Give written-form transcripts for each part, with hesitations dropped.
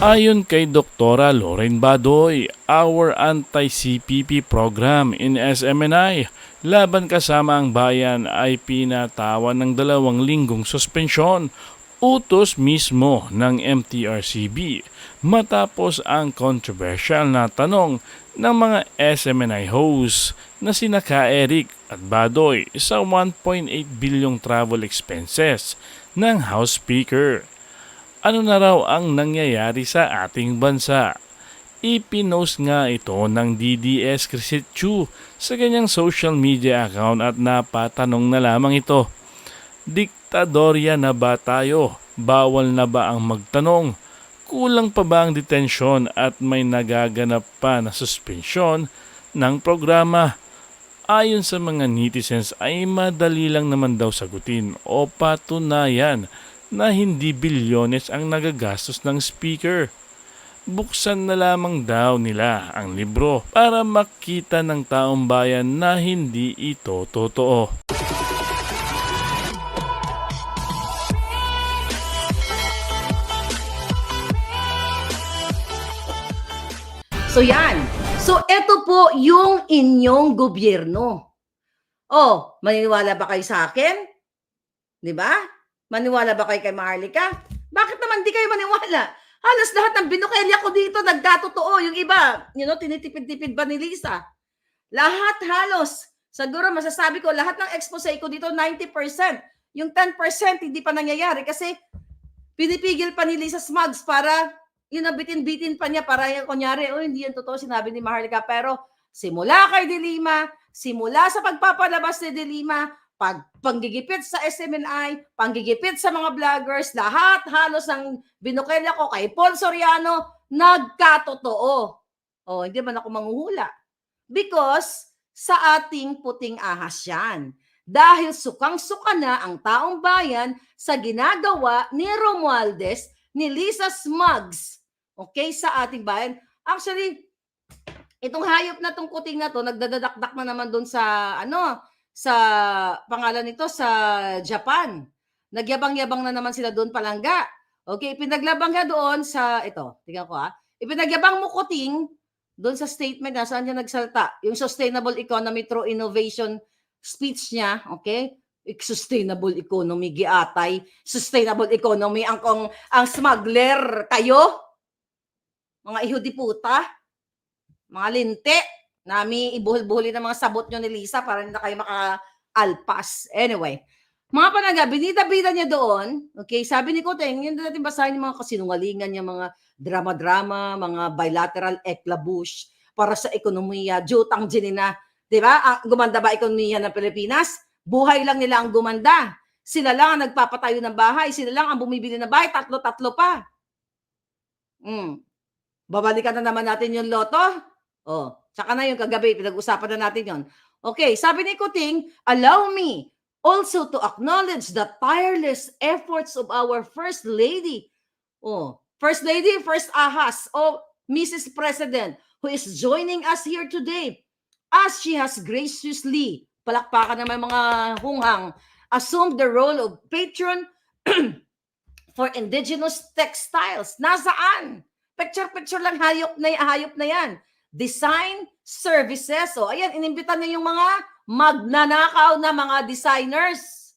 Ayon kay Doktora Lauren Badoy, our anti-CPP program in SMNI laban kasama ang bayan ay pinatawan ng 2 linggong suspensyon utos mismo ng MTRCB matapos ang controversial na tanong ng mga SMNI hosts na sina Ka Eric at Badoy sa 1.8 bilyong travel expenses ng House Speaker. Ano na raw ang nangyayari sa ating bansa? Ipinost nga ito ng DDS Crisitchu sa kanyang social media account at napatanong na lamang ito. Diktadorya na ba tayo? Bawal na ba ang magtanong? Kulang pa ba ang detensyon at may nagaganap pa na suspensyon ng programa? Ayon sa mga netizens ay madali lang naman daw sagutin o patunayan na hindi bilyones ang nagagastos ng speaker. Buksan na lamang daw nila ang libro para makita ng taong bayan na hindi ito totoo. So yan. So ito po yung inyong gobyerno. Oh, maniniwala ba kayo sa akin? 'Di ba? Maniwala ba kayo kay Maharlika? Bakit naman di kayo maniwala? Halos lahat ng binukelya ko dito nagkatotoo. Yung iba, tinitipid-tipid ba ni Lisa? Lahat halos. Siguro masasabi ko, lahat ng expose ko dito, 90%. Yung 10% hindi pa nangyayari kasi pinipigil pa ni Lisa Smugs para bitin-bitin pa niya para kunyari, hindi yan totoo sinabi ni Maharlika. Pero simula kay De Lima, simula sa pagpapalabas ni De Lima, panggigipit sa SMNI, panggigipit sa mga vloggers, lahat halos ng binukelya ko kay Paul Soriano, nagkatotoo. Hindi man ako manghuhula. Because sa ating puting ahas yan. Dahil sukang-suka na ang taong bayan sa ginagawa ni Romualdez, ni Lisa Smugs, okay, sa ating bayan. Actually, itong hayop na tong kuting na to, nagdadadakdak na naman doon sa, sa pangalan nito, sa Japan. Nagyabang-yabang na naman sila doon, palangga. Okay, ipinaglabang nga doon sa, ito, tingnan ko ipinagyabang mo kuting, doon sa statement na saan niya nagsalta, yung sustainable economy through innovation speech niya, okay? Sustainable economy, giatay. Sustainable economy, ang smuggler kayo? Mga ihudi puta? Mga linte? Nami ibuhol-buhuli ng mga sabot nyo ni Lisa para hindi na kayo maka-alpas. Anyway, mga panaga, binida-bida niya doon, okay, sabi ni Koteng, yun natin basahin yung mga kasinungalingan niya, mga drama-drama, mga bilateral eklabush para sa ekonomiya, jutang ginina, di ba? Gumanda ba ekonomiya ng Pilipinas? Buhay lang nila ang gumanda. Sila lang ang nagpapatayo ng bahay, sila lang ang bumibili ng bahay, tatlo-tatlo pa. Babalikan na naman natin yung loto. Saka na yung kagabi, pinag-usapan na natin yon. Okay, sabi ni Kuting, allow me also to acknowledge the tireless efforts of our First Lady. First Lady, First Ahas, Mrs. President, who is joining us here today as she has graciously, palakpakan naman mga hunghang, assumed the role of patron for indigenous textiles. Nasaan? Picture-picture lang, hayop na yan. Design services. Ayan, inimbitan niya yung mga magnanakaw na mga designers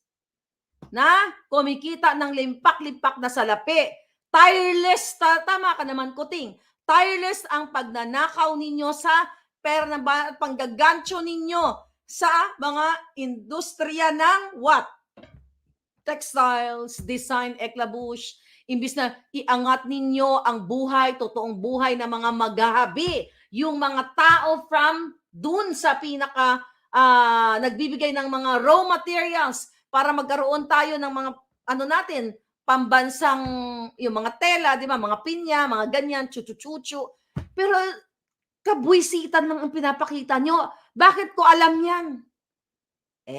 na kumikita ng limpak-limpak na salapi. Tireless, tama ka naman, Kuting. Tireless ang pagnanakaw ninyo sa pera ng panggagancho ninyo sa mga industriya ng what? Textiles, design, eklabush. Imbis na iangat ninyo ang buhay, totoong buhay ng mga maghahabi, yung mga tao from dun sa pinaka nagbibigay ng mga raw materials para magkaroon tayo ng mga natin, pambansang yung mga tela, di ba, mga pinya, mga ganyan, chuchu-chuchu. Pero kabwisitan lang ang pinapakita nyo. Bakit ko alam yan?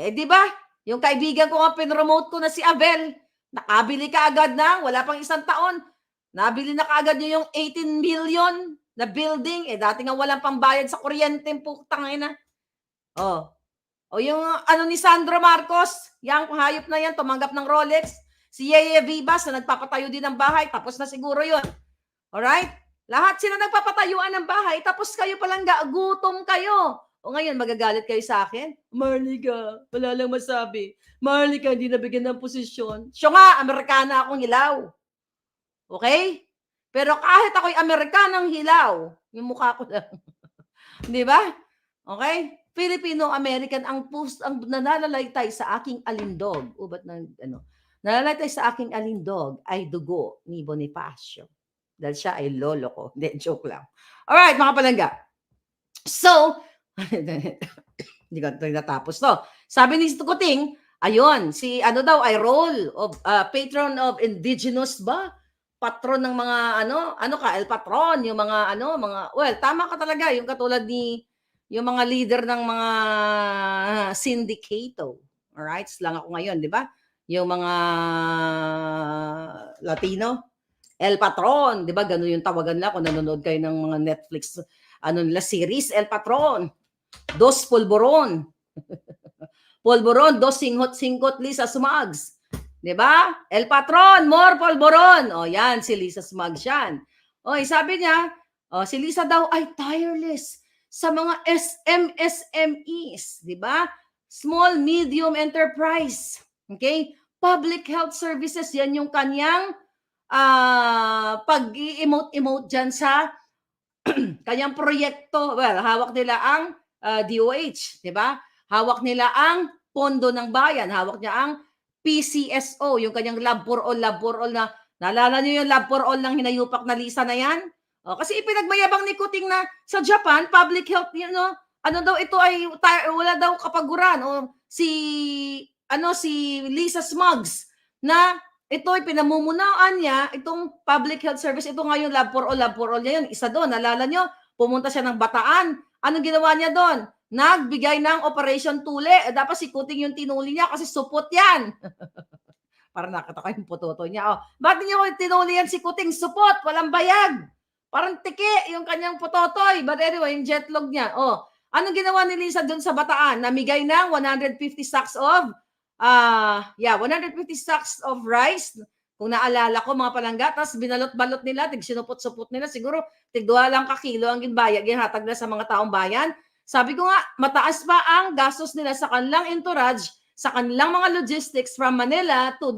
Di ba? Yung kaibigan ko nga pinromote ko na si Abel, nakabili ka agad na, wala pang isang taon. Nabili na kaagad niyo yung 18 million na building. Dati nga walang pambayad sa kuryente, putang ina. Yung ni Sandro Marcos, yang hayop na yan, tumanggap ng Rolex. Si Yeye Vivas na nagpapatayo din ng bahay, tapos na siguro yun. Alright? Lahat sila nagpapatayuan ng bahay, tapos kayo palang gutom kayo. O ngayon, magagalit kayo sa akin? Marlica, wala lang masabi. Marlica, hindi nabigyan ng posisyon. Siya nga, Amerikana akong hilaw. Okay? Pero kahit ako'y Amerikanang hilaw, yung mukha ko lang. Di ba? Okay? Filipino-American ang nananalaytay sa aking alindog. Ba't nananalaytay sa aking alindog ay dugo ni Bonifacio. Dahil siya ay lolo ko. Hindi, joke lang. Alright, mga palangga. So, hindi ko natapos to. Sabi ni Kuting, ayun, si ano daw ay role of patron of indigenous ba? Patron ng mga ano ka, El Patron, yung mga well, tama ka talaga, yung katulad ni yung mga leader ng mga sindicato. Alright, lang ako ngayon, di ba? Yung mga Latino, El Patron, di ba? Ganun yung tawagan nila kung nanonood kayo ng mga Netflix, series, El Patron. Dos Polvoron. Polvoron, dos singhot-singkot, Lisa Smugs. Di ba? El Patron, more Polvoron. O yan, si Lisa Smugs yan. O, sabi niya, si Lisa daw ay tireless sa mga SMEs. Di ba? Small, medium enterprise. Okay? Public health services, yan yung kanyang pag-i-emote-emote dyan sa kanyang proyekto. Well, hawak nila ang DOH, di ba? Hawak nila ang pondo ng bayan, hawak niya ang PCSO, yung kanyang love for all na, naalala niyo yung love for all ng hinayupak na Lisa na yan? Kasi ipinagmayabang ni Kuting na sa Japan, public health, ano daw ito ay wala daw kapaguran. Si Lisa Smugs na ito ay pinamumunuan niya, itong public health service, ito nga yung love for all niya yun. Isa doon, naalala nyo, pumunta siya ng Bataan. Anong ginawa niya doon? Nagbigay ng Operation Tule. Dapat si Kuting yung tinuli niya kasi supot yan. Parang nakita yung pototo niya. Bakit niyo tinuli yan si Kuting? Supot, walang bayag. Parang tiki yung kanyang pototoy. But anyway, yung jetlog niya. Anong ginawa ni Lisa doon sa Bataan? Namigay ng 150 sacks of 150 sacks of rice. Kung naalala ko, mga palangga, tapos binalot-balot nila, sinupot-supot nila, siguro tig-2 lang kakilo ang ginbayag, ginhatag na sa mga taong bayan. Sabi ko nga, mataas pa ang gastos nila sa kanilang entourage, sa kanilang mga logistics from Manila to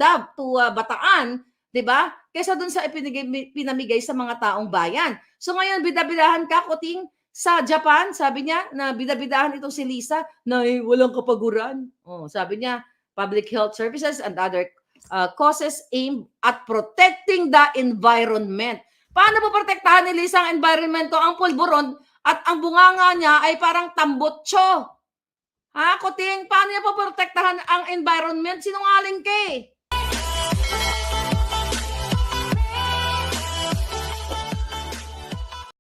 Bataan, di ba? Kaysa dun sa pinamigay sa mga taong bayan. So ngayon, bidabidahan ka, Kuting, sa Japan, sabi niya, na bidabidahan itong si Lisa, na walang kapaguran. Sabi niya, public health services and other causes aimed at protecting the environment. Paano po protektahan ni Lisa ang environment ko? Ang pulburon at ang bunganga niya ay parang tambotso. Kuting, paano niya po protektahan ang environment? Sinungaling ka eh.